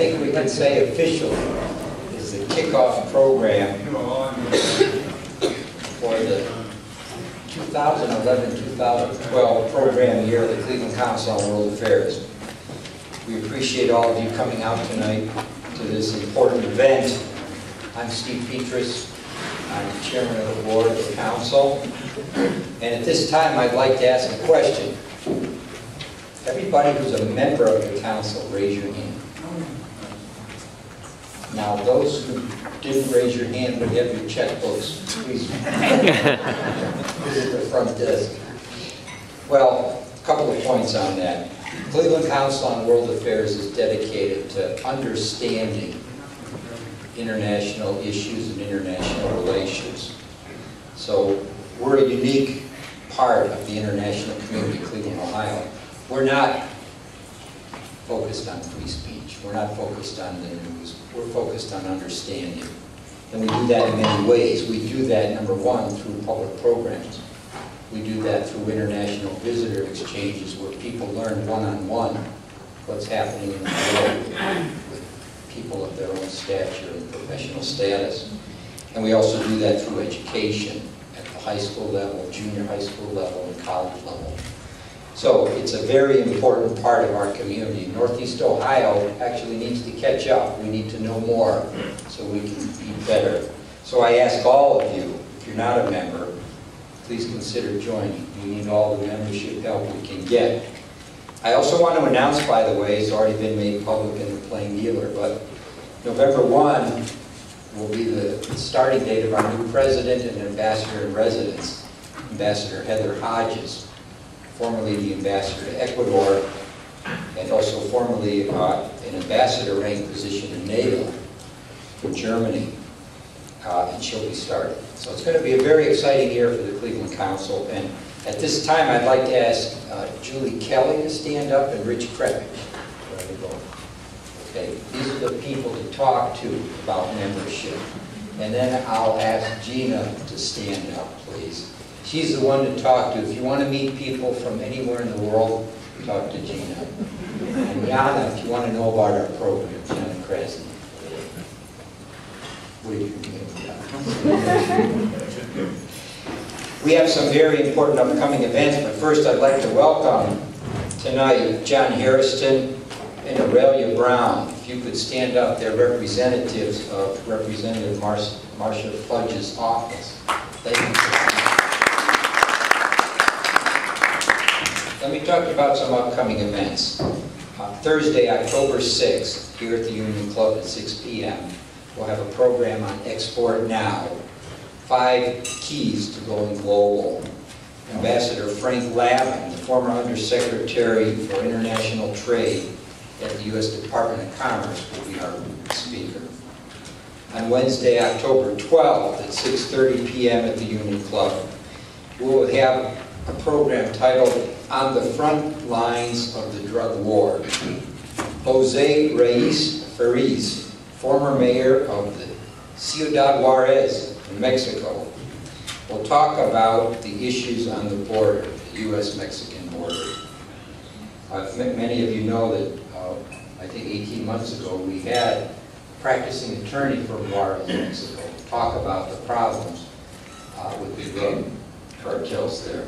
think we can say officially, is the kickoff program for the 2011-2012 program year of the Cleveland Council on World Affairs. We appreciate all of you coming out tonight to this important event. I'm Steve Petrus. I'm the chairman of the board of the council. And at this time, I'd like to ask a question. Everybody who's a member of the council, raise your hand. Now, those who didn't raise your hand but have your checkbooks, please visit the front desk. Well, a couple of points on that. Cleveland Council on World Affairs is dedicated to understanding international issues and international relations. So we're a unique part of the international community of Cleveland, Ohio. We're not focused on free speech. We're not focused on the news. We're focused on understanding. And we do that in many ways. We do that, number one, through public programs. We do that through international visitor exchanges where people learn one-on-one what's happening in the world with people of their own stature and professional status. And we also do that through education at the high school level, junior high school level, and college level. So it's a very important part of our community. Northeast Ohio actually needs to catch up. We need to know more so we can be better. So I ask all of you, if you're not a member, please consider joining. We need all the membership help we can get. I also want to announce, by the way, it's already been made public in the Plain Dealer, but November 1 will be the starting date of our new president and ambassador in residence, Ambassador Heather Hodges, formerly the ambassador to Ecuador, and also formerly an ambassador rank position in NATO for Germany, and she'll be starting. So it's going to be a very exciting year for the Cleveland Council, and at this time I'd like to ask Julie Kelly to stand up and Rich Krebich. Okay, these are the people to talk to about membership. And then I'll ask Gina to stand up, please. She's the one to talk to. If you want to meet people from anywhere in the world, talk to Gina. And Yana, if you want to know about our program, Yana Krasny. We have some very important upcoming events, but first I'd like to welcome tonight John Harrison and Aurelia Brown. If you could stand up, they're representatives of Representative Marcia Fudge's office. Thank you. Let me talk about some upcoming events. Thursday, October 6th, here at the Union Club at 6 p.m., we'll have a program on Export Now, 5 keys to going global. Ambassador Frank Lavin, the former Undersecretary for International Trade at the U.S. Department of Commerce, will be our speaker. On Wednesday, October 12th at 6:30 p.m. at the Union Club, we will have a program titled On the Front Lines of the Drug War. Jose Reyes Fariz, former mayor of the Ciudad Juarez in Mexico, will talk about the issues on the border, the U.S.-Mexican border. Many of you know that I think 18 months ago we had a practicing attorney from Juarez, Mexico, talk about the problems with the drug cartels there.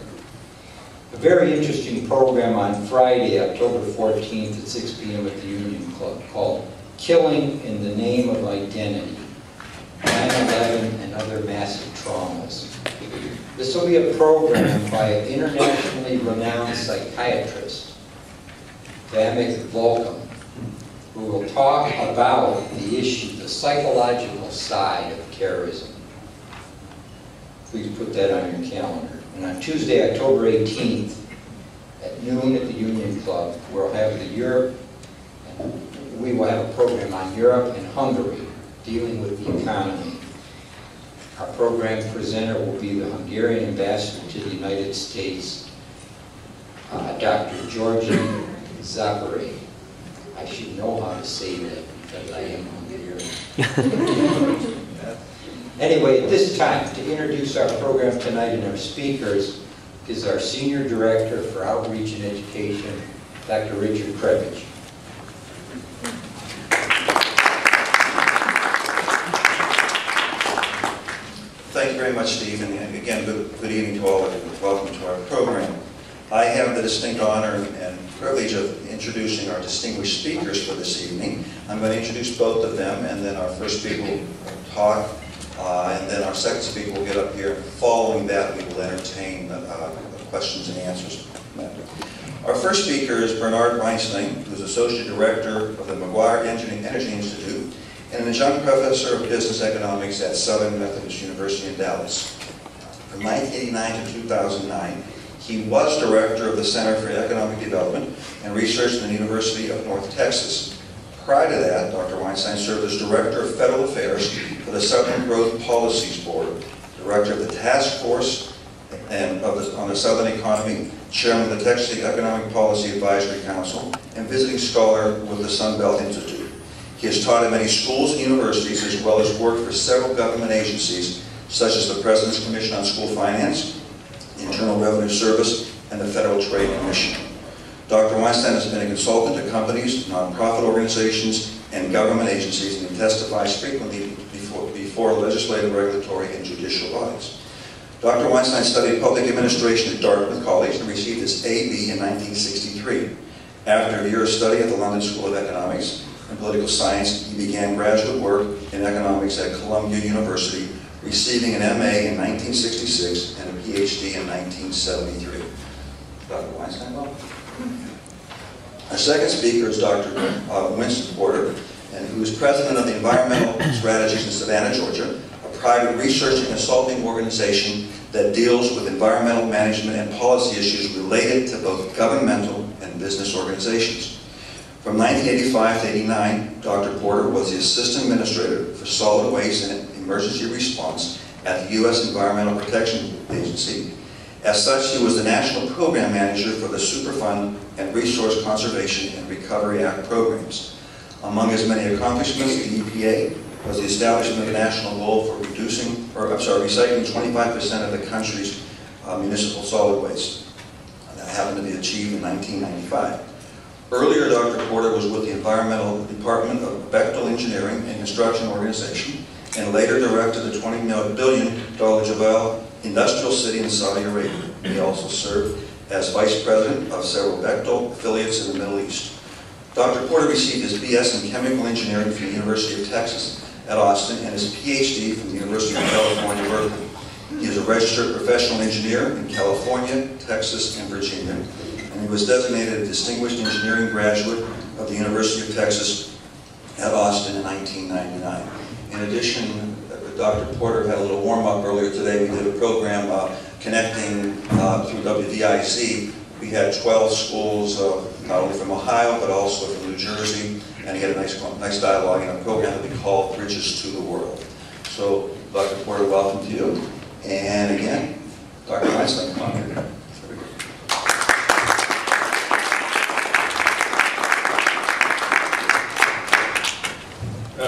A very interesting program on Friday, October 14th at 6 p.m. at the Union Club called Killing in the Name of Identity, 9/11 and Other Massive Traumas. This will be a program by an internationally renowned psychiatrist, Vamek Volcom, who will talk about the issue, the psychological side of terrorism. Please put that on your calendar. And on Tuesday, October 18th, at noon at the Union Club, we'll have we will have a program on Europe and Hungary, dealing with the economy. Our program presenter will be the Hungarian ambassador to the United States, Dr. Georgi Zapari. I should know how to say that because I am Hungarian. Anyway, at this time, to introduce our program tonight and our speakers is our Senior Director for Outreach and Education, Dr. Richard Krebich. very much, Steve, and again, good evening to all of you. Welcome to our program. I have the distinct honor and privilege of introducing our distinguished speakers for this evening. I'm going to introduce both of them, and then our first speaker will talk, and then our second speaker will get up here. Following that, we will entertain questions and answers. Our first speaker is Bernard Weinstein, who is Associate Director of the McGuire Energy Institute and an adjunct professor of business economics at Southern Methodist University in Dallas. From 1989 to 2009, he was director of the Center for Economic Development and Research at the University of North Texas. Prior to that, Dr. Weinstein served as Director of Federal Affairs for the Southern Growth Policies Board, Director of the Task Force on the Southern Economy, Chairman of the Texas Economic Policy Advisory Council, and visiting scholar with the Sun Belt Institute. He has taught at many schools and universities, as well as worked for several government agencies, such as the President's Commission on School Finance, the Internal Revenue Service, and the Federal Trade Commission. Dr. Weinstein has been a consultant to companies, nonprofit organizations, and government agencies, and he testifies frequently before legislative, regulatory, and judicial bodies. Dr. Weinstein studied public administration at Dartmouth College and received his A.B. in 1963. After a year of study at the London School of Economics and Political Science, he began graduate work in economics at Columbia University, receiving an M.A. in 1966 and a Ph.D. in 1973. Dr. Weinstein, welcome. Our second speaker is Dr. Winston Porter, who is president of the Environmental Strategies in Savannah, Georgia, a private research and consulting organization that deals with environmental management and policy issues related to both governmental and business organizations. From 1985 to 89, Dr. Porter was the Assistant Administrator for Solid Waste and Emergency Response at the U.S. Environmental Protection Agency. As such, he was the National Program Manager for the Superfund and Resource Conservation and Recovery Act programs. Among his many accomplishments, the EPA was the establishment of a national goal for recycling 25% of the country's municipal solid waste. That happened to be achieved in 1995. Earlier, Dr. Porter was with the Environmental Department of Bechtel Engineering and Construction Organization, and later directed the $20 billion Jebel industrial city in Saudi Arabia. He also served as vice president of several Bechtel affiliates in the Middle East. Dr. Porter received his BS in chemical engineering from the University of Texas at Austin and his PhD from the University of California, Berkeley. He is a registered professional engineer in California, Texas, and Virginia, and he was designated a distinguished engineering graduate of the University of Texas at Austin in 1999. In addition, Dr. Porter had a little warm-up earlier today. We did a program connecting through WVIZ. We had 12 schools, not only from Ohio, but also from New Jersey, and he had a nice dialogue in a program that we called Bridges to the World. So, Dr. Porter, welcome to you. And again, Dr. Weinstein, come on here.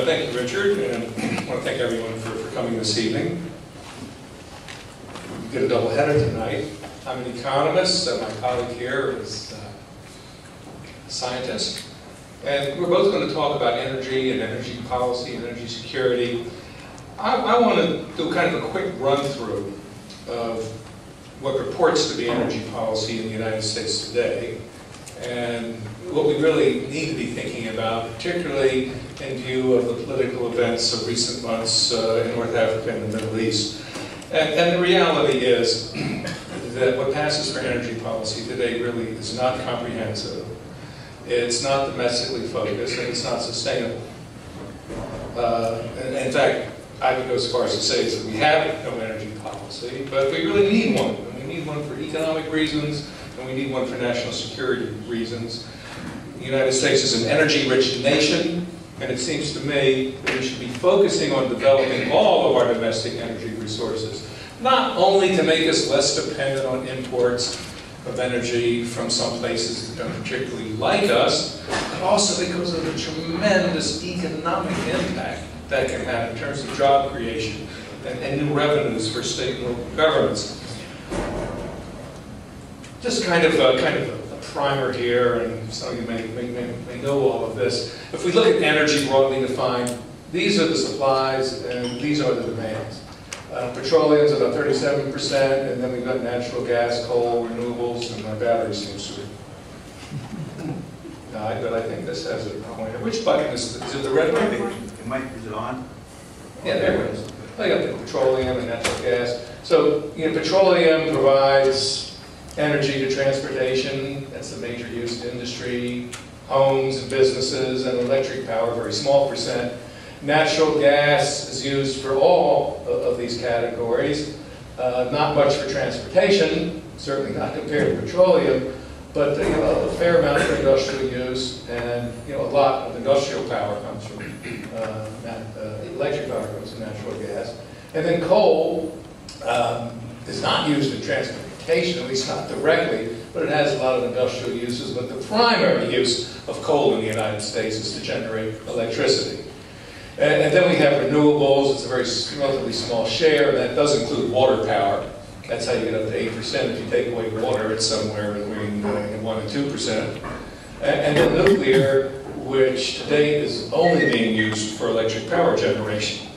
Thank you, Richard, and I want to thank everyone for coming this evening. We did a double header tonight. I'm an economist, and my colleague here is a scientist. And we're both going to talk about energy and energy policy and energy security. I want to do kind of a quick run-through of what purports to be energy policy in the United States today, and what we really need to be thinking about, particularly in view of the political events of recent months in North Africa and the Middle East. And the reality is that what passes for energy policy today really is not comprehensive, it's not domestically focused, and it's not sustainable. And in fact, I would go as far as to say that we have no energy policy, but we really need one. And we need one for economic reasons, and we need one for national security reasons. The United States is an energy-rich nation, and it seems to me that we should be focusing on developing all of our domestic energy resources, not only to make us less dependent on imports of energy from some places that don't particularly like us, but also because of the tremendous economic impact that can have in terms of job creation and new revenues for state and local governments. Just kind of a primer here, and some of you may know all of this. If we look at energy broadly defined, these are the supplies and these are the demands. Petroleum's about 37%, and then we've got natural gas, coal, renewables, and my battery seems to be died, but I think this has a pointer. Which button is it? Is it the red one? Is it on? Yeah, there it is. I got the petroleum and natural gas. So, petroleum provides energy to transportation. That's the major use in industry, homes and businesses, and electric power, very small percent. Natural gas is used for all of these categories. Not much for transportation, certainly not compared to petroleum, but a fair amount for industrial use, and a lot of industrial power comes from electric power comes from natural gas. And then coal is not used in transportation, at least not directly, but it has a lot of industrial uses. But the primary use of coal in the United States is to generate electricity. And then we have renewables. It's a very relatively small share, and that does include water power. That's how you get up to 8%. If you take away water, it's somewhere between 1 and 2%. And then nuclear, which today is only being used for electric power generation.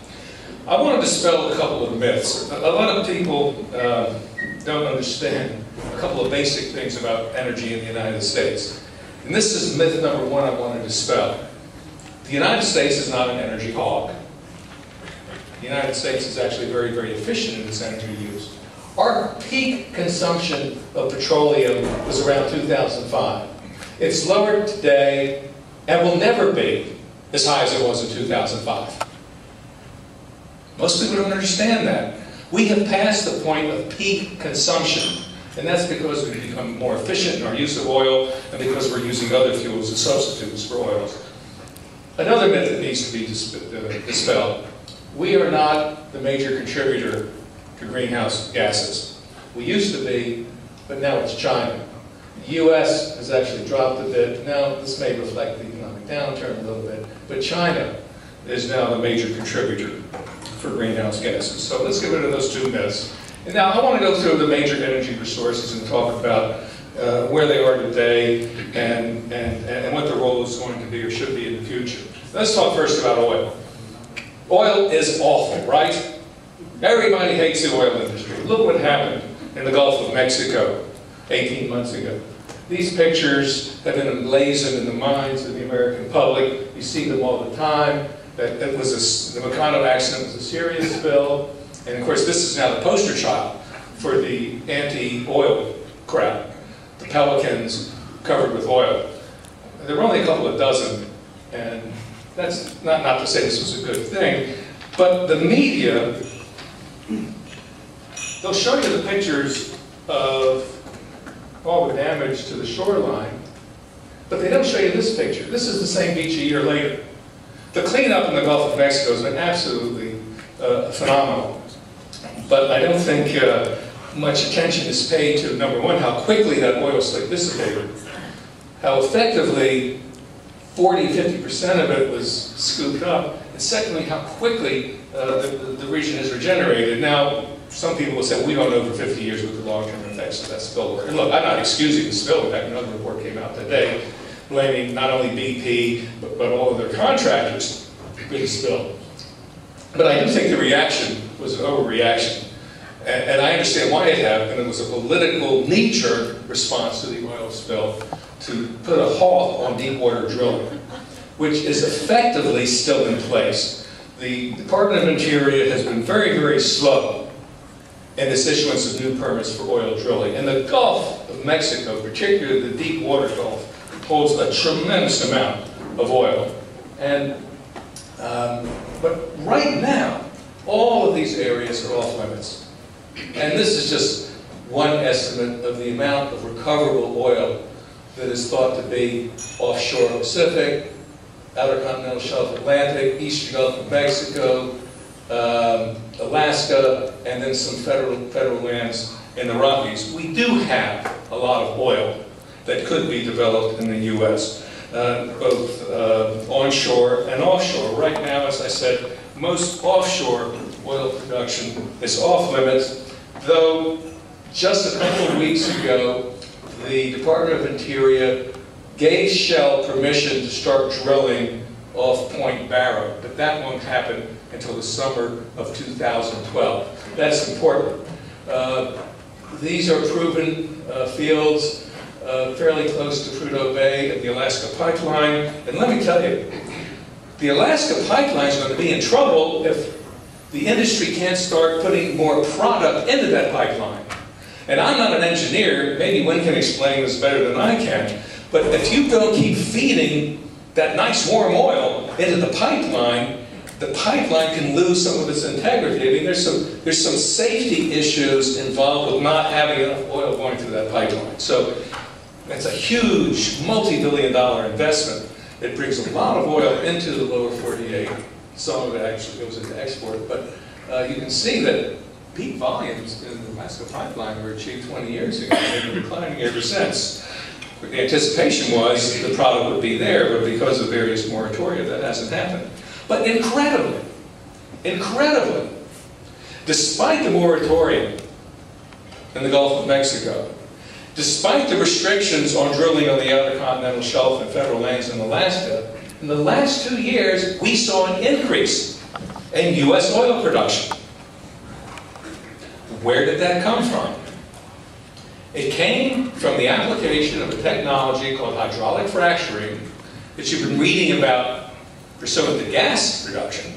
I want to dispel a couple of myths. A lot of people don't understand a couple of basic things about energy in the United States. And this is myth number one I want to dispel. The United States is not an energy hog. The United States is actually very, very efficient in its energy use. Our peak consumption of petroleum was around 2005. It's lower today and will never be as high as it was in 2005. Most people don't understand that. We have passed the point of peak consumption, and that's because we've become more efficient in our use of oil and because we're using other fuels as substitutes for oils. Another myth that needs to be dispelled. We are not the major contributor to greenhouse gases. We used to be, but now it's China. The U.S. has actually dropped a bit. Now, this may reflect the economic downturn a little bit, but China is now the major contributor for greenhouse gases. So let's get rid of those two myths. And now I want to go through the major energy resources and talk about where they are today and what their role is going to be or should be in the future. Let's talk first about oil. Oil is awful, right? Everybody hates the oil industry. Look what happened in the Gulf of Mexico 18 months ago. These pictures have been emblazoned in the minds of the American public. You see them all the time. The Meccano accident was a serious spill. And of course, this is now the poster child for the anti-oil crowd. The Pelicans covered with oil. There were only a couple of dozen, and that's not to say this was a good thing, but the media, they'll show you the pictures of all the damage to the shoreline, but they don't show you this picture. This is the same beach a year later. The cleanup in the Gulf of Mexico has been absolutely phenomenal, but I don't think much attention is paid to, number one, how quickly that oil slick dissipated, how effectively 40–50% of it was scooped up, and secondly, how quickly the region is regenerated. Now, some people will say, we don't know for 50 years what the long-term effects of that spill were. And look, I'm not excusing the spill. In fact, another report came out today blaming not only BP, but all of their contractors for the spill. But I do think the reaction was an overreaction. And I understand why it happened. It was a political knee-jerk response to the oil spill to put a halt on deep-water drilling, which is effectively still in place. The Department of Interior has been very, very slow in this issuance of new permits for oil drilling. And the Gulf of Mexico, particularly the deep-water Gulf, holds a tremendous amount of oil. And but right now, all of these areas are off limits. And this is just one estimate of the amount of recoverable oil that is thought to be offshore Pacific, Outer Continental Shelf Atlantic, Eastern Gulf of Mexico, Alaska, and then some federal lands in the Rockies. We do have a lot of oil that could be developed in the U.S., both onshore and offshore. Right now, as I said, most offshore oil production is off limits, though just a couple of weeks ago, the Department of Interior gave Shale permission to start drilling off Point Barrow, but that won't happen until the summer of 2012. That's important. These are proven fields fairly close to Prudhoe Bay and the Alaska Pipeline. And let me tell you, the Alaska Pipeline is going to be in trouble if the industry can't start putting more product into that pipeline. And I'm not an engineer, maybe Wynn can explain this better than I can, but if you don't keep feeding that nice warm oil into the pipeline can lose some of its integrity. I mean, there's some safety issues involved with not having enough oil going through that pipeline. So it's a huge multi-billion-dollar investment. It brings a lot of oil into the lower 48. Some of it actually goes into export, but you can see that peak volumes in the Alaska Pipeline were achieved 20 years ago, and they've been declining ever since. The anticipation was the product would be there, but because of various moratoria, that hasn't happened. But incredibly, despite the moratorium in the Gulf of Mexico, despite the restrictions on drilling on the outer continental shelf and federal lands in Alaska, in the last 2 years, we saw an increase in U.S. oil production. Where did that come from? It came from the application of a technology called hydraulic fracturing that you've been reading about pursuant to gas production,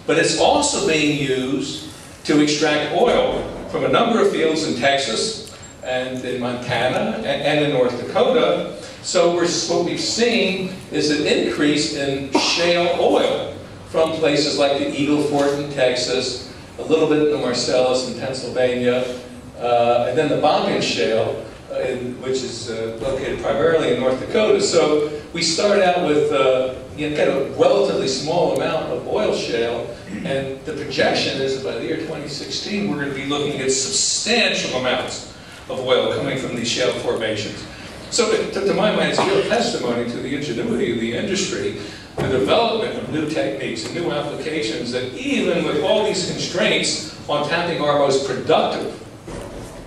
but it's also being used to extract oil from a number of fields in Texas and in Montana and in North Dakota. So what we've seen is an increase in shale oil from places like the Eagle Ford in Texas, a little bit in the Marcellus in Pennsylvania, and then the Bakken Shale, which is located primarily in North Dakota. So we start out with kind of a relatively small amount of oil shale, and the projection is that by the year 2016 we're going to be looking at substantial amounts of oil coming from these shale formations. So to my mind, it's a real testimony to the ingenuity of the industry, the development of new techniques and new applications, that even with all these constraints on tapping our most productive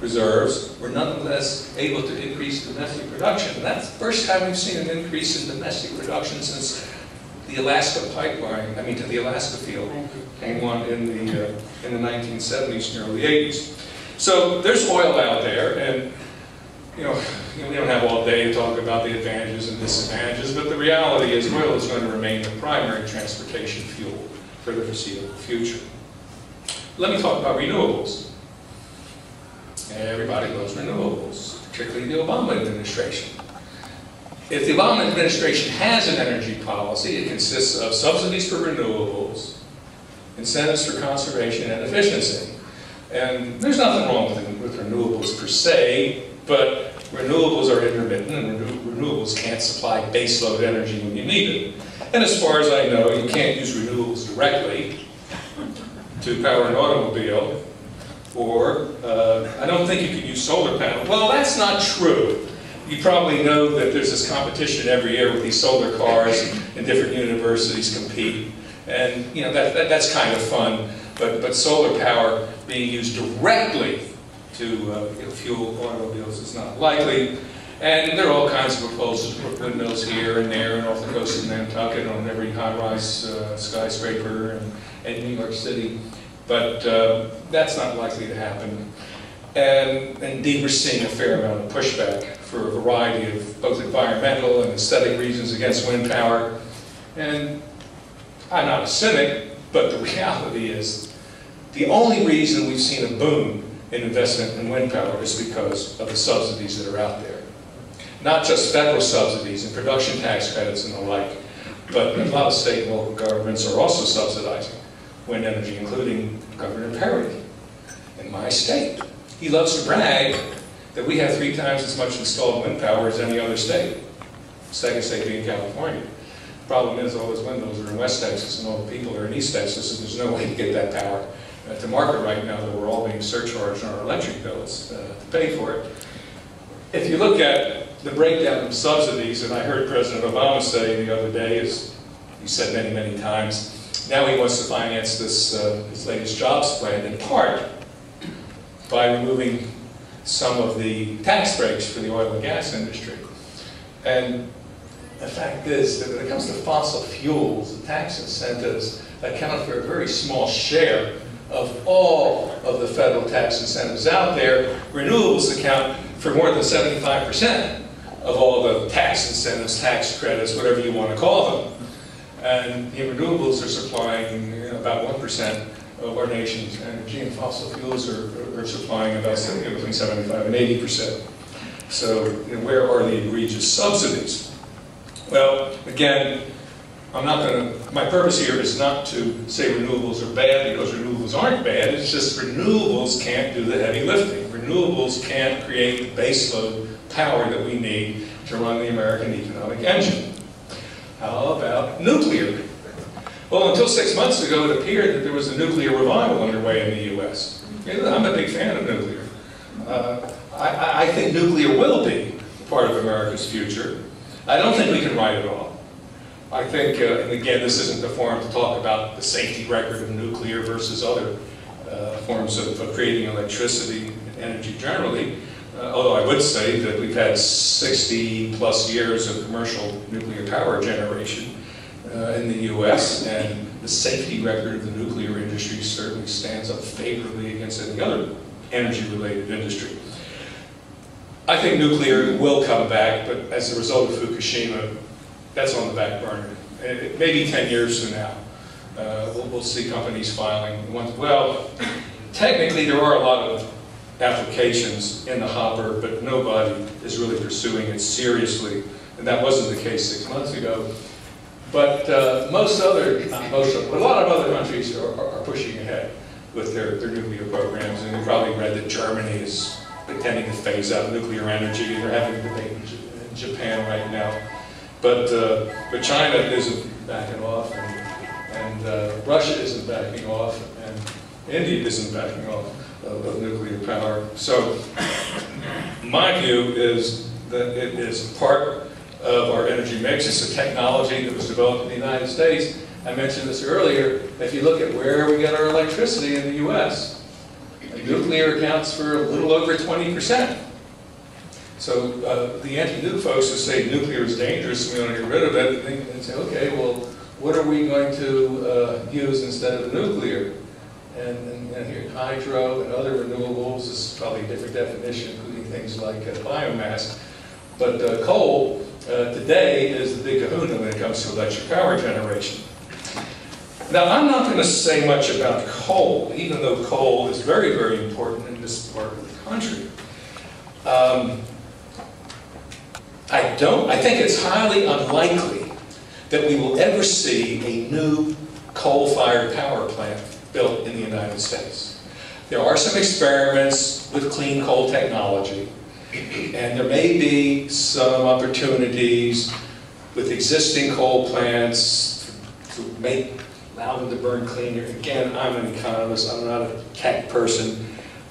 reserves, we're nonetheless able to increase domestic production. And that's the first time we've seen an increase in domestic production since the Alaska Pipeline, to the Alaska field, came on in the 1970s and early 80s. So there's oil out there, and we don't have all day to talk about the advantages and disadvantages, but the reality is oil is going to remain the primary transportation fuel for the foreseeable future. Let me talk about renewables. Everybody loves renewables, particularly the Obama administration. If the Obama administration has an energy policy, it consists of subsidies for renewables, incentives for conservation and efficiency. And there's nothing wrong with renewables per se, but renewables are intermittent, and renewables can't supply baseload energy when you need it. And as far as I know, you can't use renewables directly to power an automobile, or I don't think you can use solar panels. Well, that's not true. You probably know that there's this competition every year with these solar cars, and different universities compete. And that's kind of fun, but solar power being used directly to fuel automobiles is not likely. And there are all kinds of proposals to put windmills here and there and off the coast of Nantucket on every high-rise skyscraper in New York City. But that's not likely to happen. And indeed, we're seeing a fair amount of pushback for a variety of both environmental and aesthetic reasons against wind power. And I'm not a cynic, but the reality is the only reason we've seen a boom in investment in wind power is because of the subsidies that are out there. Not just federal subsidies and production tax credits and the like, but a lot of state and local governments are also subsidizing wind energy, including Governor Perry in my state. He loves to brag that we have 3 times as much installed wind power as any other state, second state being California. The problem is all those windmills are in West Texas and all the people are in East Texas, and there's no way to get that power to market right now, that we're all being surcharged on our electric bills to pay for it. If you look at the breakdown of subsidies, and I heard President Obama say the other day, as he said many, many times, now he wants to finance this his latest jobs plan in part by removing some of the tax breaks for the oil and gas industry. And the fact is that when it comes to fossil fuels, the tax incentives account for a very small share of all of the federal tax incentives out there. Renewables account for more than 75% of all the tax incentives, tax credits, whatever you want to call them. And renewables are supplying about 1% of our nation's energy, and fossil fuels are supplying about between 75 and 80%. So where are the egregious subsidies? Well, again, my purpose here is not to say renewables are bad, because renewables aren't bad. It's just renewables can't do the heavy lifting. Renewables can't create the baseload power that we need to run the American economic engine. How about nuclear? Well, until 6 months ago, it appeared that there was a nuclear revival underway in the U.S. I'm a big fan of nuclear. I think nuclear will be part of America's future. I don't think we can write it off. I think, and again, this isn't the forum to talk about the safety record of nuclear versus other forms of creating electricity and energy generally, although I would say that we've had 60 plus years of commercial nuclear power generation in the U.S., and the safety record of the nuclear industry certainly stands up favorably against any other energy-related industry. I think nuclear will come back, but as a result of Fukushima, that's on the back burner. Maybe 10 years from now, we'll see companies filing. Well, technically there are a lot of applications in the hopper, but nobody is really pursuing it seriously, and that wasn't the case 6 months ago. But a lot of other countries are pushing ahead with their nuclear programs, and you probably read that Germany is intending to phase out nuclear energy. They're having a debate in Japan right now. But China isn't backing off, and Russia isn't backing off, and India isn't backing off of nuclear power. So my view is that it is part of our energy mix. It's a technology that was developed in the United States. I mentioned this earlier. If you look at where we get our electricity in the U.S., nuclear accounts for a little over 20%. So the anti-nuke folks who say nuclear is dangerous and we want to get rid of it, they say, okay, well, what are we going to use instead of nuclear? And here, hydro and other renewables, this is probably a different definition, including things like biomass. But coal today is the big kahuna when it comes to electric power generation. Now, I'm not going to say much about coal, even though coal is very, very important in this part of the country. I think it's highly unlikely that we will ever see a new coal-fired power plant built in the United States. There are some experiments with clean coal technology, and there may be some opportunities with existing coal plants to allow them to burn cleaner. Again, I'm an economist, I'm not a tech person,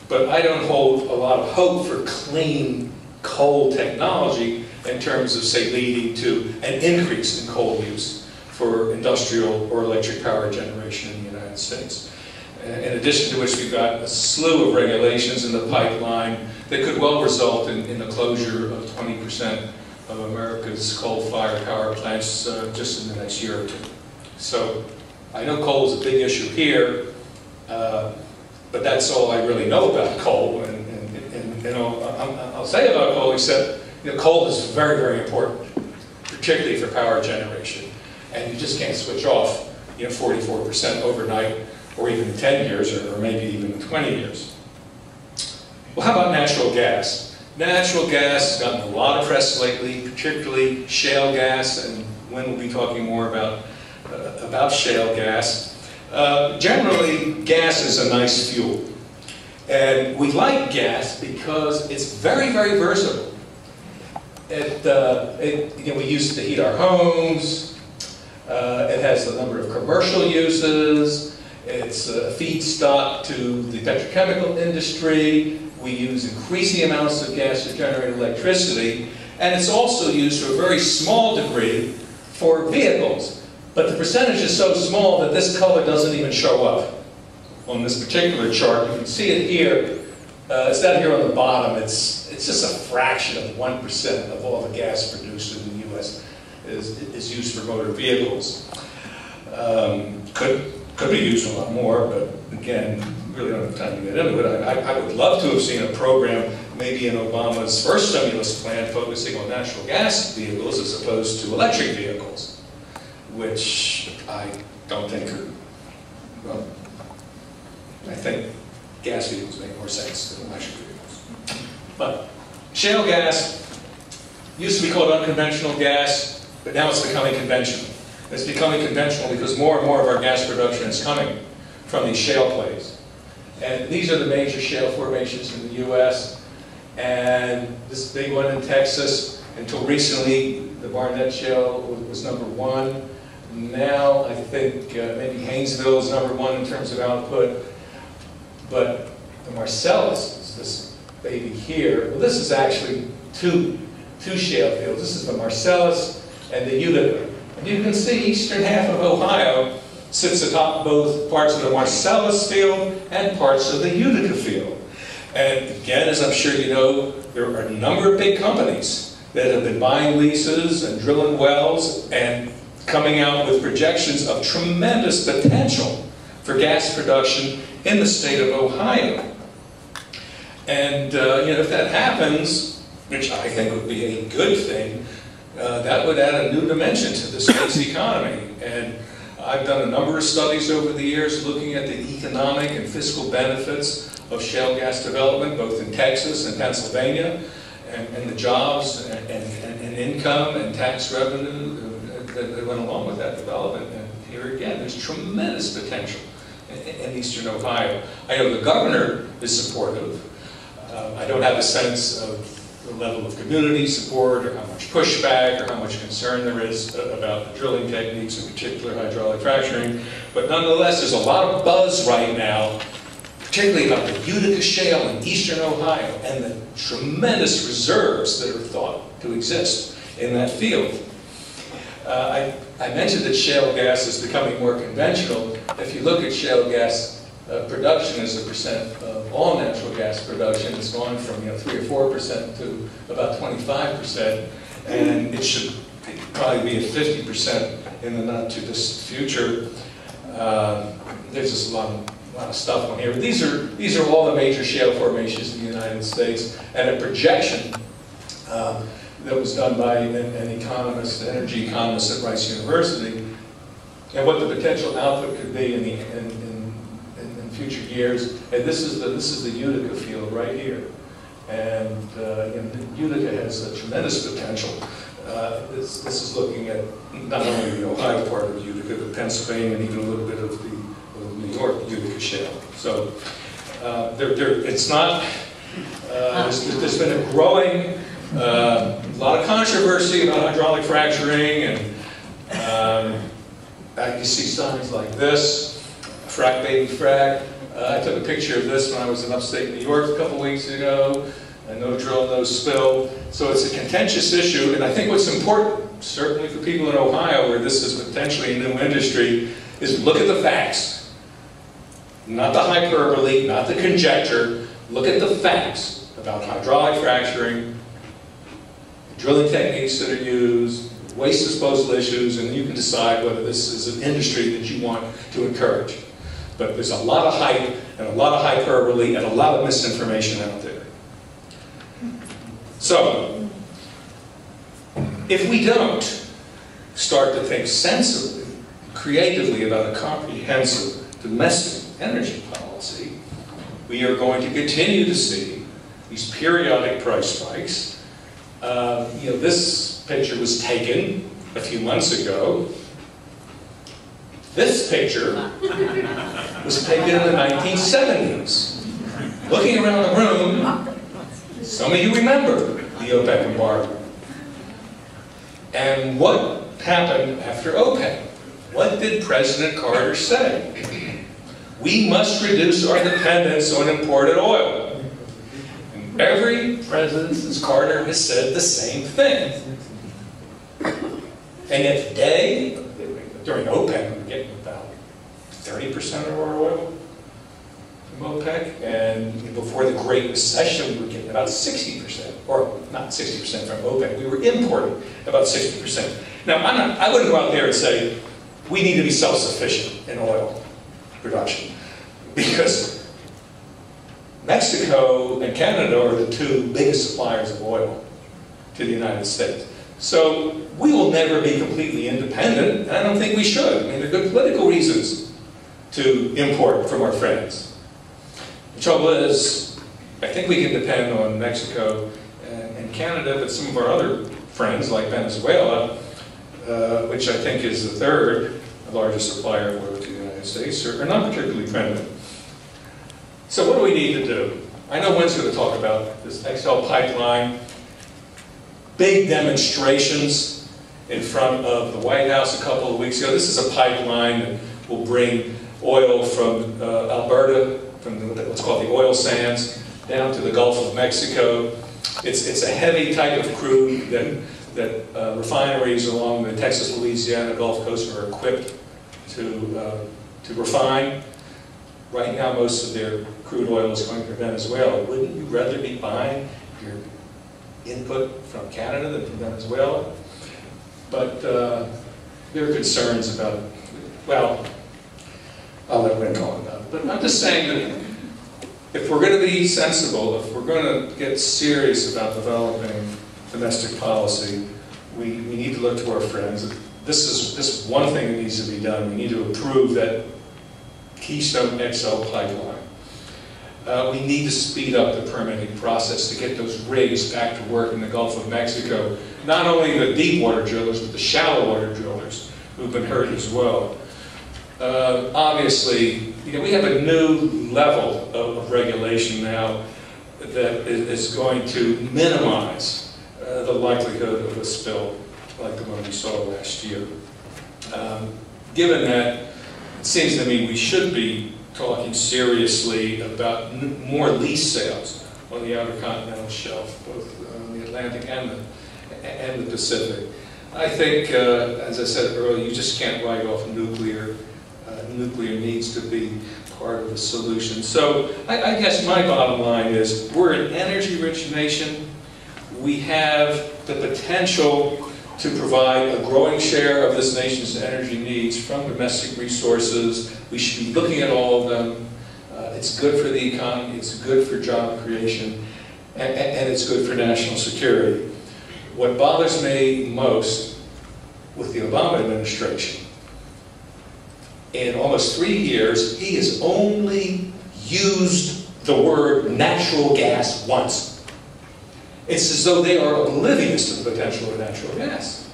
but I don't hold a lot of hope for clean coal technology in terms of, say, leading to an increase in coal use for industrial or electric power generation in the United States. In addition to which, we've got a slew of regulations in the pipeline that could well result in the closure of 20% of America's coal-fired power plants just in the next year or two. So I know coal is a big issue here, but that's all I really know about coal. And I'll say about coal, except coal is very, very important, particularly for power generation. And you just can't switch off 44% overnight, or even in 10 years, or maybe even in 20 years. Well, how about natural gas? Natural gas has gotten a lot of press lately, particularly shale gas, and when we'll be talking more about shale gas. Generally, gas is a nice fuel. And we like gas because it's very, very versatile. We use it to heat our homes. It has a number of commercial uses. It's a feedstock to the petrochemical industry. We use increasing amounts of gas to generate electricity. And it's also used to a very small degree for vehicles. But the percentage is so small that this color doesn't even show up on this particular chart. You can see it here. It's down here on the bottom. It's just a fraction of 1% of all the gas produced in the U.S. is used for motor vehicles. Could be used a lot more, but again, really don't have time to get into it. I would love to have seen a program, maybe in Obama's first stimulus plan, focusing on natural gas vehicles as opposed to electric vehicles, which I don't think are, well, I think gas vehicles make more sense than electric vehicles. But shale gas used to be called unconventional gas, but now it's becoming conventional. It's becoming conventional because more and more of our gas production is coming from these shale plays. And these are the major shale formations in the U.S. And this big one in Texas, until recently, the Barnett Shale was #1. Now, I think maybe Haynesville is #1 in terms of output. But the Marcellus is this baby here. Well, this is actually two shale fields. This is the Marcellus and the Utica. And you can see eastern half of Ohio sits atop both parts of the Marcellus field and parts of the Utica field. And again, as I'm sure you know, there are a number of big companies that have been buying leases and drilling wells and coming out with projections of tremendous potential for gas production in the state of Ohio. And if that happens, which I think would be a good thing, that would add a new dimension to the state's economy. And I've done a number of studies over the years looking at the economic and fiscal benefits of shale gas development, both in Texas and Pennsylvania, and the jobs and income and tax revenue that went along with that development. And here again, there's tremendous potential in eastern Ohio. I know the governor is supportive. I don't have a sense of the level of community support or how much pushback or how much concern there is about the drilling techniques, in particular hydraulic fracturing. But nonetheless, there's a lot of buzz right now, particularly about the Utica Shale in eastern Ohio and the tremendous reserves that are thought to exist in that field. I mentioned that shale gas is becoming more conventional. If you look at shale gas production as a percent of all natural gas production, it's gone from 3 or 4% to about 25%, and it should probably be at 50% in the not too distant future. There's just a lot of stuff on here. These are all the major shale formations in the United States, and a projection that was done by an economist, an energy economist at Rice University, and what the potential output could be in future years. And this is the Utica field right here, and Utica has a tremendous potential. This is looking at not only the Ohio part of Utica, but Pennsylvania, and even a little bit of the New York Utica Shale. So it's not. There's been a growing lot of controversy about hydraulic fracturing, and you see signs like this. Frack baby frack. I took a picture of this when I was in upstate New York a couple weeks ago. No drill, no spill. So it's a contentious issue, and I think what's important, certainly for people in Ohio where this is potentially a new industry, is look at the facts. Not the hyperbole, not the conjecture. Look at the facts about hydraulic fracturing, the drilling techniques that are used, waste disposal issues, and you can decide whether this is an industry that you want to encourage. But there's a lot of hype and a lot of hyperbole and a lot of misinformation out there. So, if we don't start to think sensibly, creatively about a comprehensive domestic energy policy, we are going to continue to see these periodic price spikes. This picture was taken a few months ago. This picture was taken in the 1970s. Looking around the room, some of you remember the OPEC embargo. And what happened after OPEC? What did President Carter say? We must reduce our dependence on imported oil. And every president since Carter has said the same thing. And yet today, during OPEC, we're getting about 30% of our oil from OPEC, and before the Great Recession, we were getting about 60%, or not 60% from OPEC. We were importing about 60%. Now, I wouldn't go out there and say, we need to be self-sufficient in oil production, because Mexico and Canada are the two biggest suppliers of oil to the United States. So we will never be completely independent, and I don't think we should. I mean, there are good political reasons to import from our friends. The trouble is, I think we can depend on Mexico and Canada, but some of our other friends, like Venezuela, which I think is the third largest supplier of oil to the United States, are not particularly friendly. So what do we need to do? I know Wynn's going to talk about this XL pipeline. Big demonstrations in front of the White House a couple of weeks ago. This is a pipeline that will bring oil from Alberta, from what's called the oil sands, down to the Gulf of Mexico. It's a heavy type of crude that refineries along the Texas-Louisiana Gulf Coast are equipped to refine. Right now, most of their crude oil is coming from Venezuela. Wouldn't you rather be buying your input from Canada than from Venezuela? But there are concerns about, well, I'll let Wynn talk about it. But I'm just saying that if we're going to be sensible, if we're going to get serious about developing domestic policy, we need to look to our friends. This is one thing that needs to be done. We need to approve that Keystone XL pipeline. We need to speed up the permitting process to get those rigs back to work in the Gulf of Mexico. Not only the deep water drillers, but the shallow water drillers who've been hurt as well. Obviously, we have a new level of regulation now that is going to minimize the likelihood of a spill like the one we saw last year. Given that, it seems to me we should be talking seriously about more lease sales on the Outer Continental Shelf, both on the Atlantic and the Pacific. I think, as I said earlier, you just can't write off nuclear. Nuclear needs to be part of the solution. So I guess my bottom line is we're an energy-rich nation. We have the potential to provide a growing share of this nation's energy needs from domestic resources. We should be looking at all of them. It's good for the economy, it's good for job creation, and it's good for national security. What bothers me most with the Obama administration, in almost 3 years, he has only used the word natural gas once. It's as though they are oblivious to the potential of natural gas.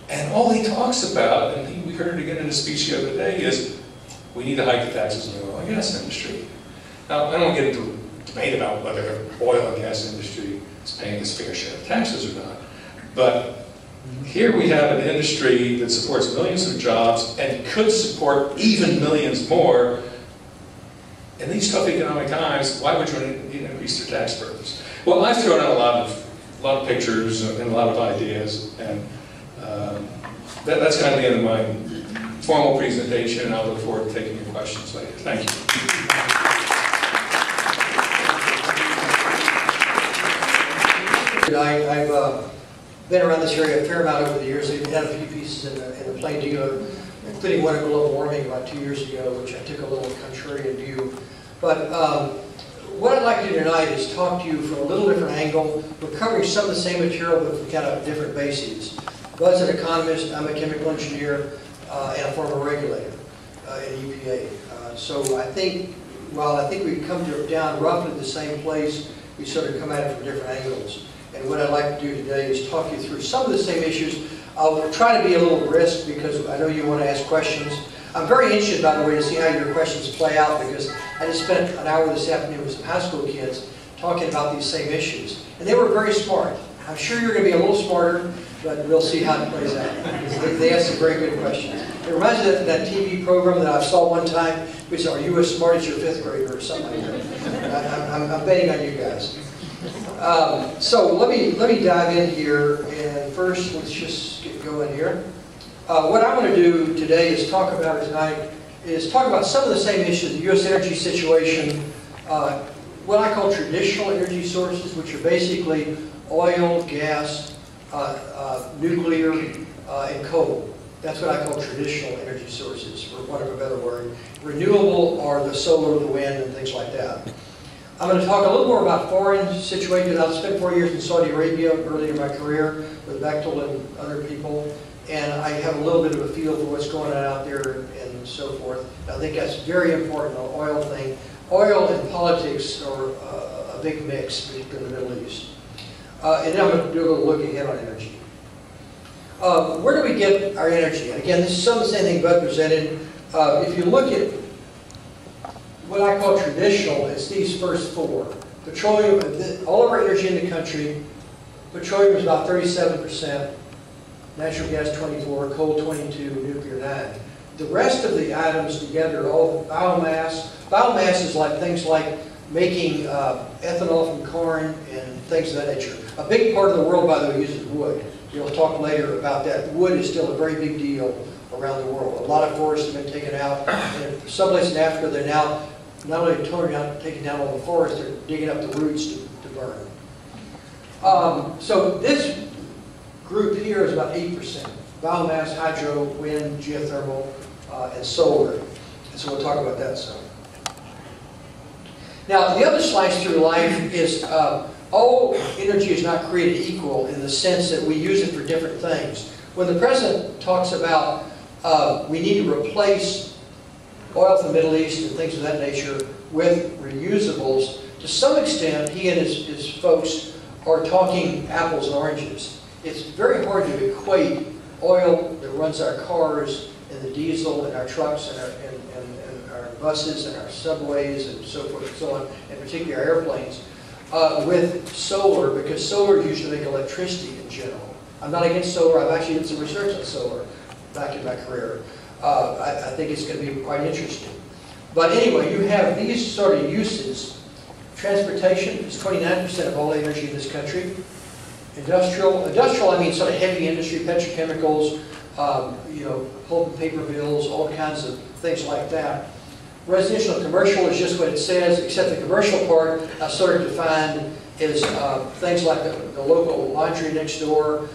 And all he talks about, and we heard it again in a speech the other day, is we need to hike the taxes on the oil and gas industry. Now, I don't get into a debate about whether the oil and gas industry is paying its fair share of taxes or not. But here we have an industry that supports millions of jobs and could support even millions more. In these tough economic times, why would you increase their tax burdens? Well, I've thrown out a lot of pictures and a lot of ideas, and that's kind of the end of my formal presentation, and I'll look forward to taking your questions later. Thank you. I've been around this area a fair amount over the years. I've had a few pieces in the Plain Dealer, including one on global warming about 2 years ago, which I took a little contrarian view. But what I'd like to do tonight is talk to you from a little different angle. We're covering some of the same material, but from kind of different bases. Buzz is an economist, I'm a chemical engineer, and a former regulator in EPA. So I think, while I think we've come down roughly the same place, we sort of come at it from different angles. And what I'd like to do today is talk you through some of the same issues. I'll try to be a little brisk because I know you want to ask questions. I'm very interested, by the way, to see how your questions play out, because I just spent an hour this afternoon with some high school kids talking about these same issues. And they were very smart. I'm sure you're going to be a little smarter, but we'll see how it plays out. They asked some very good questions. It reminds me of that TV program that I saw one time, which is, "Are you as smart as your 5th grader?" or something like that. I'm betting on you guys. So let me dive in here, and first let's just get going here. What I want to do today is talk about some of the same issues, the U.S. energy situation, what I call traditional energy sources, which are basically oil, gas, nuclear, and coal. That's what I call traditional energy sources, for want of a better word. Renewable are the solar, the wind, and things like that. I'm going to talk a little more about foreign situations. I spent 4 years in Saudi Arabia early in my career with Bechtel and other people, and I have a little bit of a feel for what's going on out there and so forth. I think that's very important, the oil thing. Oil and politics are a big mix in the Middle East. And then I'm going to do a little look ahead on energy. Where do we get our energy? And again, this is some of the same thing Bud presented. If you look at what I call traditional, it's these first four. Petroleum, all of our energy in the country, petroleum is about 37%, natural gas 24%, coal 22%, nuclear 9%. The rest of the items together, all biomass. Biomass is like things like making ethanol from corn and things of that nature. A big part of the world, by the way, uses wood. We'll talk later about that. Wood is still a very big deal around the world. A lot of forests have been taken out. And some place in Africa, they're now not only taking down all the forest, they're digging up the roots to burn. So this group here is about 8%. Biomass, hydro, wind, geothermal, and solar. And so we'll talk about that some. Now, the other slice through life is all energy is not created equal in the sense that we use it for different things. When the president talks about we need to replace oil from the Middle East and things of that nature with reusables, to some extent, he and his folks are talking apples and oranges. It's very hard to equate oil that runs our cars and the diesel and our trucks and our buses and our subways and so forth and so on, in particular airplanes, with solar, because solar usually make electricity in general. I'm not against solar. I've actually did some research on solar back in my career. I think it's going to be quite interesting. But anyway, you have these sort of uses. Transportation is 29% of all energy in this country. Industrial, I mean sort of heavy industry, petrochemicals, pulp and paper mills, all kinds of things like that. Residential and commercial is just what it says, except the commercial part I sort of defined is things like the local laundry next door,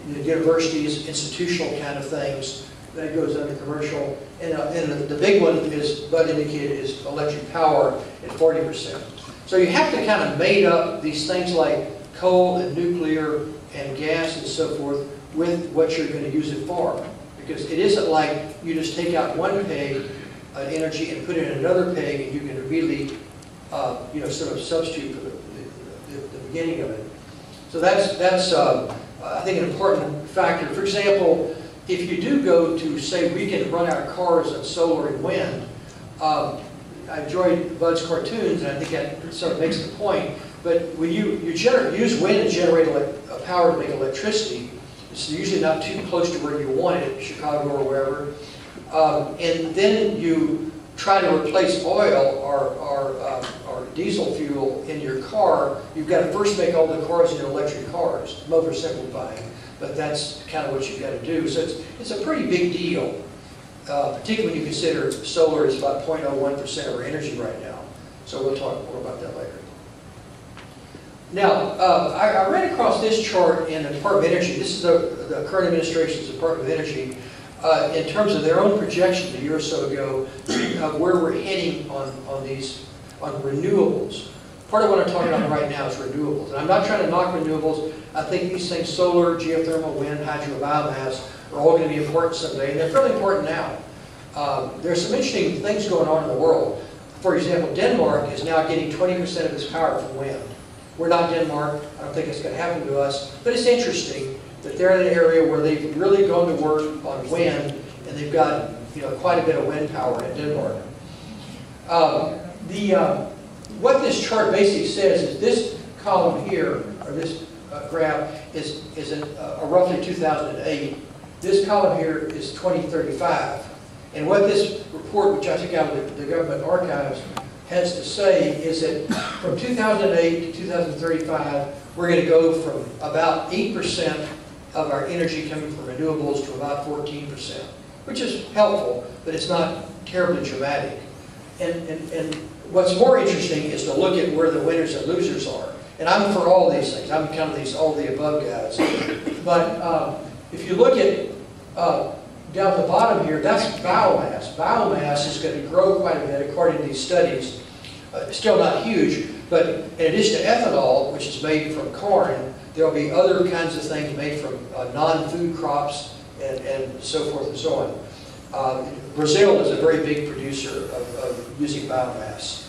universities, institutional kind of things. That goes under commercial. And the big one, is Bud indicated, is electric power at 40%. So you have to kind of mate up these things like coal and nuclear and gas and so forth with what you're going to use it for. Because it isn't like you just take out one peg energy and put it in another peg and you can immediately sort of substitute for the beginning of it. So that's I think an important factor. For example, if you do go to say we can run our cars on solar and wind, I enjoyed Bud's cartoons and I think that sort of makes the point. But when you use wind to generate power to make electricity, it's usually not too close to where you want it, Chicago or wherever. And then you try to replace oil or diesel fuel in your car, you've got to first make all the cars into electric cars. I'm oversimplifying, but that's kind of what you've got to do. So it's a pretty big deal, particularly when you consider solar is about 0.01% of our energy right now. So we'll talk more about that later. Now, I ran across this chart in the Department of Energy. This is the current administration's Department of Energy. In terms of their own projection a year or so ago of where we're heading on renewables. Part of what I'm talking about right now is renewables. And I'm not trying to knock renewables. I think these things, solar, geothermal, wind, hydro, biomass, are all going to be important someday. And they're fairly important now. There's some interesting things going on in the world. For example, Denmark is now getting 20% of its power from wind. We're not Denmark. I don't think it's going to happen to us. But it's interesting that they're in an area where they've really gone to work on wind, and they've got quite a bit of wind power in Denmark. What this chart basically says is this column here, or this graph, is roughly 2008. This column here is 2035. And what this report, which I took out of the government archives, has to say is that from 2008 to 2035, we're going to go from about 8% of our energy coming from renewables to about 14%, which is helpful, but it's not terribly dramatic. And what's more interesting is to look at where the winners and losers are. And I'm for all these things. I'm kind of these all the above guys. But if you look at down the bottom here, that's biomass. Biomass is going to grow quite a bit according to these studies. Still not huge, but in addition to ethanol, which is made from corn, there will be other kinds of things made from non-food crops and so forth and so on. Brazil is a very big producer of using biomass.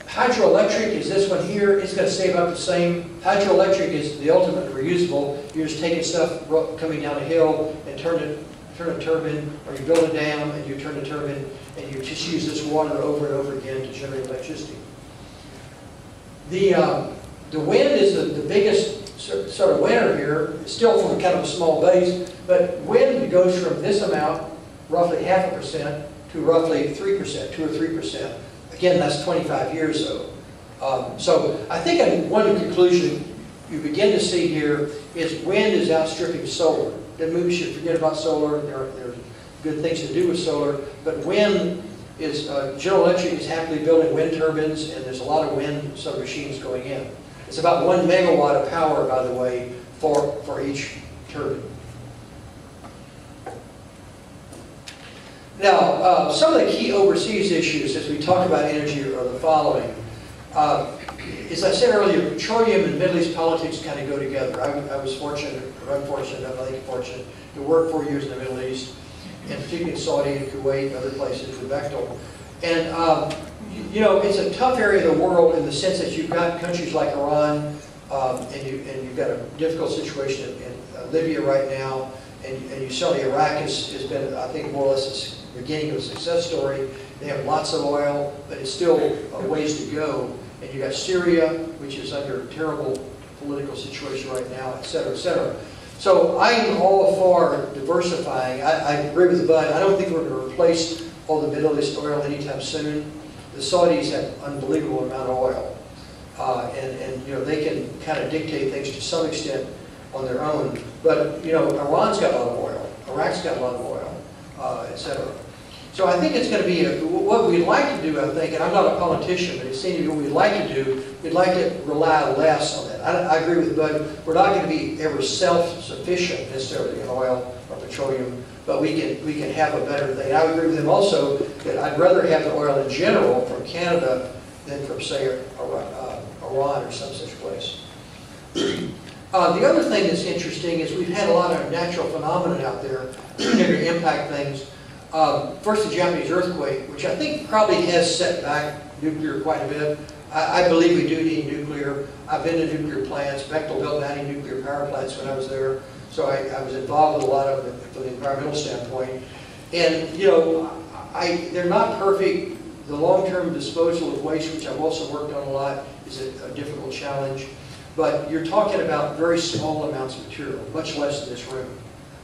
Hydroelectric is this one here. It's going to stay about the same. Hydroelectric is the ultimate reusable. You're just taking stuff coming down a hill and turn a turbine, or you build a dam and you turn a turbine, and you just use this water over and over again to generate electricity. The wind is the biggest sort of winner here. It's still from kind of a small base, but wind goes from this amount, roughly 0.5%, to roughly 3%, 2 or 3%. Again, that's 25 years though. So I think one conclusion you begin to see here is wind is outstripping solar. That maybe we should forget about solar. There are good things to do with solar, but wind is, General Electric is happily building wind turbines, and there's a lot of wind sort of machines going in. It's about 1 megawatt of power, by the way, for each turbine. Now, some of the key overseas issues as we talk about energy are the following. As I said earlier, petroleum and Middle East politics kind of go together. I was fortunate, or unfortunate, I think fortunate, to work 4 years in the Middle East, and particularly in Saudi and Kuwait and other places with Bechtel. And you know, it's a tough area of the world in the sense that you've got countries like Iran, and you've got a difficult situation in Libya right now, and you saw Iraq has been, I think, more or less the beginning of a success story. They have lots of oil, but it's still a ways to go. And you got Syria, which is under a terrible political situation right now, et cetera, et cetera. So I'm all for diversifying. I agree with Bud. I don't think we're going to replace all the Middle East oil anytime soon. The Saudis have an unbelievable amount of oil. And you know, they can kind of dictate things to some extent on their own. But you know, Iran's got a lot of oil. Iraq's got a lot of oil, et cetera. So I think it's going to be what we'd like to do, I think, and I'm not a politician, but it seems to be what we'd like to do. We'd like to rely less on that. I agree with Bud. We're not going to be ever self-sufficient necessarily in oil or petroleum, but we can have a better thing. I agree with him also that I'd rather have the oil in general from Canada than from, say, Iran or some such place. The other thing that's interesting is we've had a lot of natural phenomena out there that impact things. First, the Japanese earthquake, which I think probably has set back nuclear quite a bit. I believe we do need nuclear. I've been to nuclear plants. Bechtel built 90 nuclear power plants when I was there. So I was involved with a lot of it from the environmental standpoint. And, you know, they're not perfect. The long-term disposal of waste, which I've also worked on a lot, is a difficult challenge. But you're talking about very small amounts of material, much less than this room.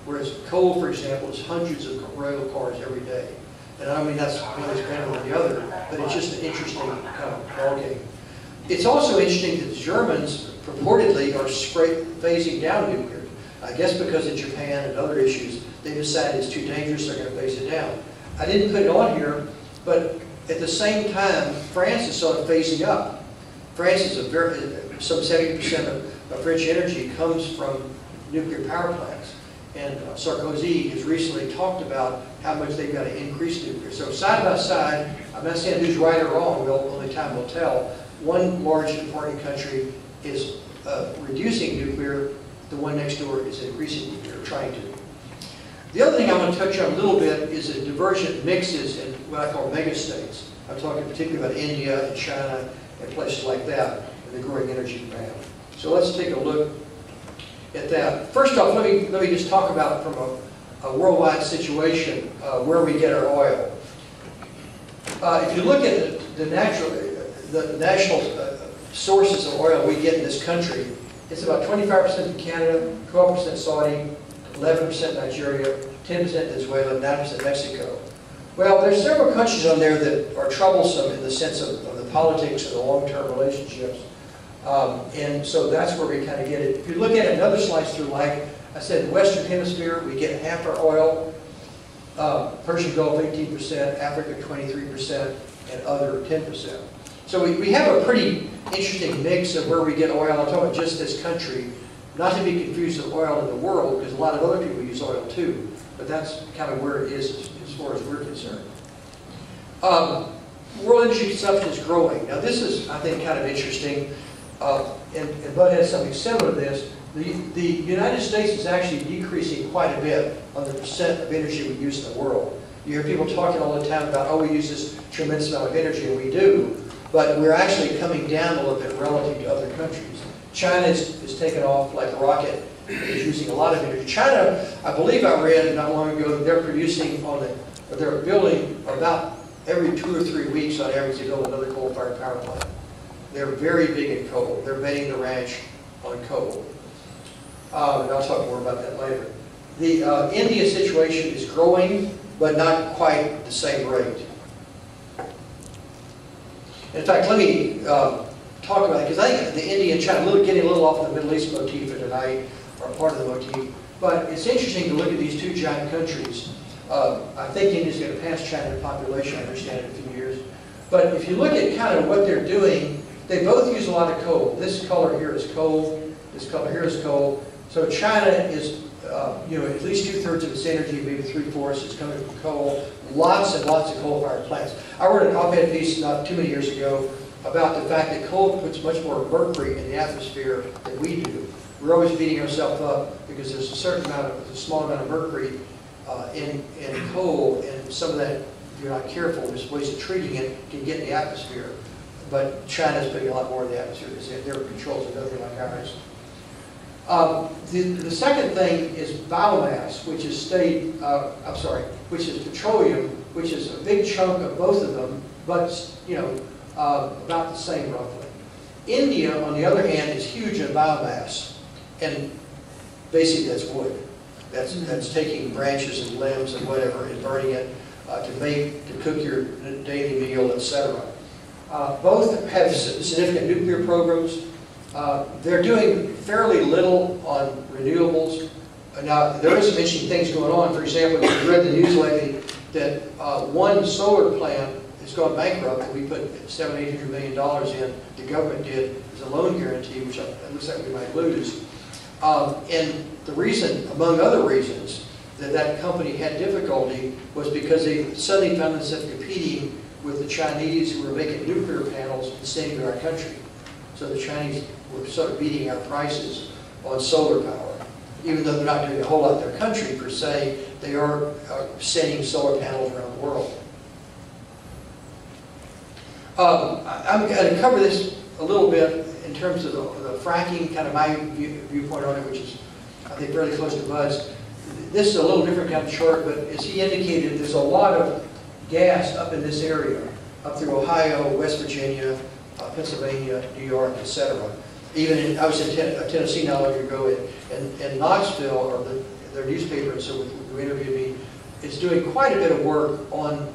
Whereas coal, for example, is hundreds of rail cars every day. And I don't mean that's one is better than the other, but it's just an interesting kind of ballgame. It's also interesting that the Germans purportedly are phasing down nuclear. I guess because of Japan and other issues, they decided it's too dangerous, they're going to phase it down. I didn't put it on here, but at the same time, France is sort of phasing up. France is some 70% of French energy comes from nuclear power plants. And Sarkozy has recently talked about how much they've got to increase nuclear. So side by side, I'm not saying who's right or wrong, only time will tell. One large important country is reducing nuclear, the one next door is increasing nuclear, trying to. The other thing I want to touch on a little bit is the divergent mixes in what I call megastates. I'm talking particularly about India and China and places like that, and the growing energy demand. So let's take a look at that. First off, let me just talk about from a worldwide situation where we get our oil. If you look at the national sources of oil we get in this country, it's about 25% from Canada, 12% Saudi, 11% Nigeria, 10% Venezuela, 9% Mexico. Well, there's several countries on there that are troublesome in the sense of the politics and the long-term relationships. And so that's where we kind of get it. If you look at another slice through, like I said, the Western Hemisphere, we get half our oil, Persian Gulf 18%, Africa 23%, and other 10%. So we have a pretty interesting mix of where we get oil. I'm talking about just this country, not to be confused with oil in the world, because a lot of other people use oil too. But that's kind of where it is as far as we're concerned. World energy consumption is growing. Now this is, I think, kind of interesting, and Bud has something similar to this. The United States is actually decreasing quite a bit on the percent of energy we use in the world. You hear people talking all the time about, oh, we use this tremendous amount of energy, and we do, but we're actually coming down a little bit relative to other countries. China is taking off like a rocket, is using a lot of energy. China, I believe I read not long ago that they're producing they're building about every 2 or 3 weeks on average to build another coal-fired power plant. They're very big in coal. They're betting the ranch on coal. And I'll talk more about that later. The India situation is growing, but not quite the same rate. In fact, let me talk about it, because I think the India and China, getting a little off the Middle East motif for tonight, are part of the motif. But it's interesting to look at these two giant countries. I think India's going to pass China in population, I understand, in a few years. But if you look at kind of what they're doing, they both use a lot of coal. This color here is coal. This color here is coal. So China is, at least 2/3 of its energy, maybe 3/4, is coming from coal. Lots and lots of coal-fired plants. I wrote an op-ed piece not too many years ago about the fact that coal puts much more mercury in the atmosphere than we do. We're always beating ourselves up because there's a small amount of mercury in coal, and some of that, if you're not careful, there's ways of treating it, can get in the atmosphere. But China's putting a lot more in the atmosphere because their controls are nothing like ours. The second thing is biomass, which is which is petroleum, which is a big chunk of both of them, but about the same roughly. India, on the other hand, is huge in biomass, and basically that's wood. That's taking branches and limbs and whatever and burning it to cook your daily meal, etc. Both have significant nuclear programs. They're doing fairly little on renewables. Now, there is some interesting things going on. For example, if you read the news lately that one solar plant has gone bankrupt, and we put $700–800 million in, the government did, as a loan guarantee, which it looks like we might lose. And the reason, among other reasons, that company had difficulty was because they suddenly found themselves competing with the Chinese who were making nuclear panels and sending to our country. So the Chinese were sort of beating our prices on solar power. Even though they're not doing a whole lot in their country per se, they are sending solar panels around the world. I'm going to cover this a little bit in terms of the fracking, kind of my viewpoint on it, which is, I think, fairly close to Bud's. This is a little different kind of chart, but as he indicated, there's a lot of gas up in this area, up through Ohio, West Virginia, Pennsylvania, New York, etc. Even I was in Tennessee not long ago, and Knoxville, or their newspaper, and so who interviewed me, is doing quite a bit of work on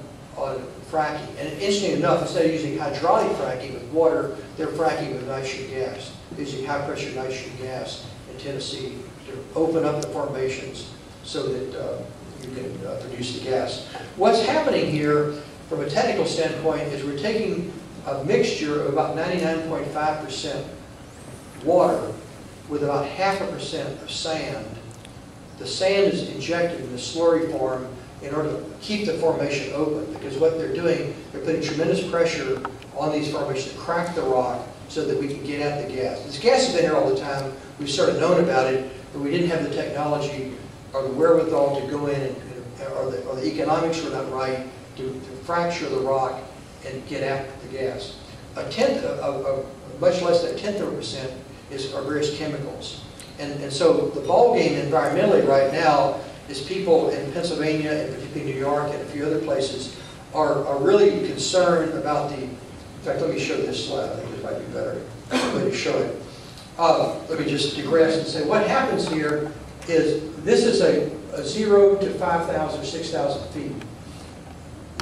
fracking. And interestingly enough, instead of using hydraulic fracking with water, they're fracking with nitrogen gas, using high-pressure nitrogen gas in Tennessee to open up the formations so that you can produce the gas. What's happening here, from a technical standpoint, is we're taking a mixture of about 99.5% water with about 0.5% of sand. The sand is injected in the slurry form in order to keep the formation open, because what they're doing, they're putting tremendous pressure on these formations to crack the rock so that we can get at the gas. This gas has been here all the time. We've sort of known about it, but we didn't have the technology or the wherewithal to go in, or the economics were not right to fracture the rock and get at the gas. Much less than 1/10 of a percent are various chemicals. And so the ball game environmentally right now is people in Pennsylvania and particularly New York and a few other places are really concerned about in fact, let me show this slide. I think this might be better way to show it. Let me just digress and say what happens here is this is a 0 to 5,000 or 6,000 feet.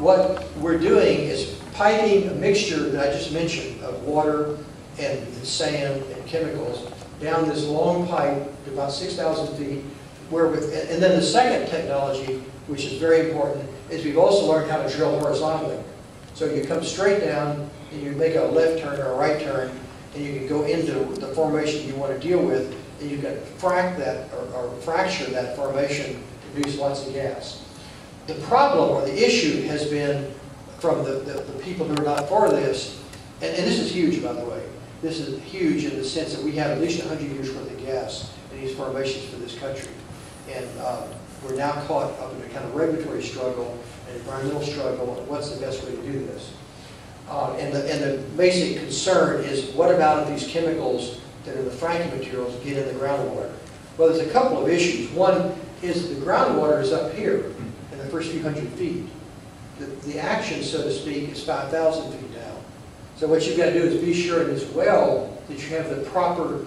What we're doing is piping a mixture that I just mentioned of water and sand and chemicals down this long pipe to about 6,000 feet. And then the second technology, which is very important, is we've also learned how to drill horizontally. So you come straight down, and you make a left turn or a right turn, and you can go into the formation you want to deal with, and you can frack that or fracture that formation to produce lots of gas. The problem or the issue has been from the people who are not for this, and this is huge, by the way. This is huge in the sense that we have at least 100 years worth of gas in these formations for this country. And we're now caught up in a kind of regulatory struggle, an environmental struggle, and what's the best way to do this. And the basic concern is, what about if these chemicals that are the fracking materials get in the groundwater? Well, there's a couple of issues. One is the groundwater is up here in the first few hundred feet. The action, so to speak, is 5,000 feet down. So what you've got to do is be sure in this well that you have the proper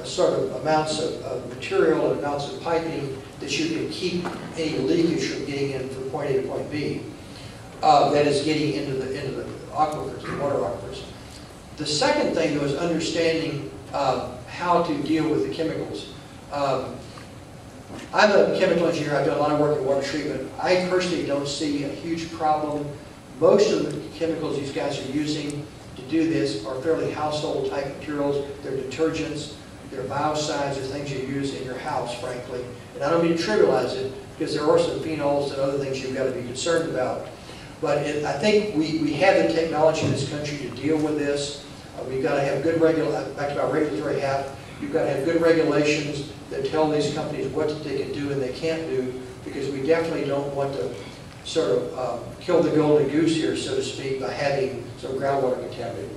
sort of amounts of material and amounts of piping that you can keep any leakage from getting in from point A to point B. That is getting into the aquifers, the water aquifers. The second thing, though, is understanding how to deal with the chemicals. I'm a chemical engineer. I've done a lot of work in water treatment. I personally don't see a huge problem. Most of the chemicals these guys are using to do this are fairly household type materials. They're detergents, they're biocides, they're things you use in your house, frankly. And I don't mean to trivialize it, because there are some phenols and other things you've got to be concerned about. But I think we have the technology in this country to deal with this. We've got to have good back to our regulatory hat. You've got to have good regulations that tell these companies what they can do and they can't do, because we definitely don't want to sort of kill the golden goose here, so to speak, by having some groundwater contaminated.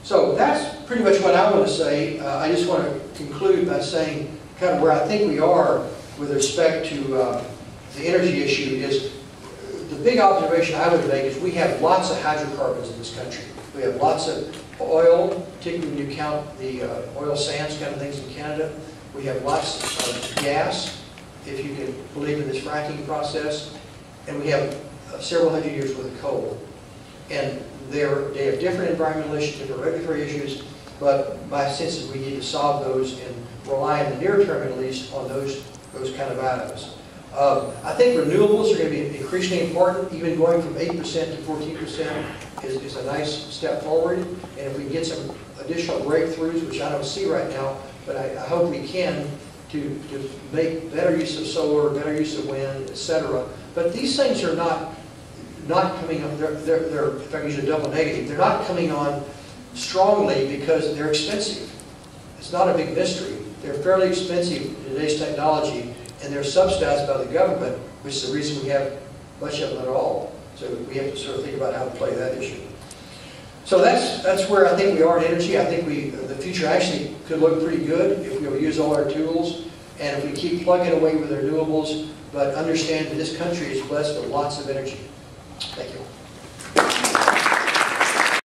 So that's pretty much what I want to say. I just want to conclude by saying kind of where I think we are with respect to the energy issue is, the big observation I would make is we have lots of hydrocarbons in this country. We have lots of oil, particularly when you count the oil sands kind of things in Canada. We have lots of gas, if you can believe in this fracking process. And we have several hundred years worth of coal. And they have different environmental issues, different regulatory issues, but my sense is we need to solve those and rely in the near term at least on those kind of items. I think renewables are going to be increasingly important. Even going from 8% to 14% is a nice step forward. And if we can get some additional breakthroughs, which I don't see right now, but I hope we can, to make better use of solar, better use of wind, etc. But these things are not coming on, they're, if I use a double negative, they're not coming on strongly because they're expensive. It's not a big mystery. They're fairly expensive in today's technology, and they're subsidized by the government, which is the reason we have much of them at all. So we have to sort of think about how to play that issue. So that's where I think we are in energy. I think the future actually could look pretty good if we'll use all our tools, and if we keep plugging away with renewables, but understand that this country is blessed with lots of energy. Thank you.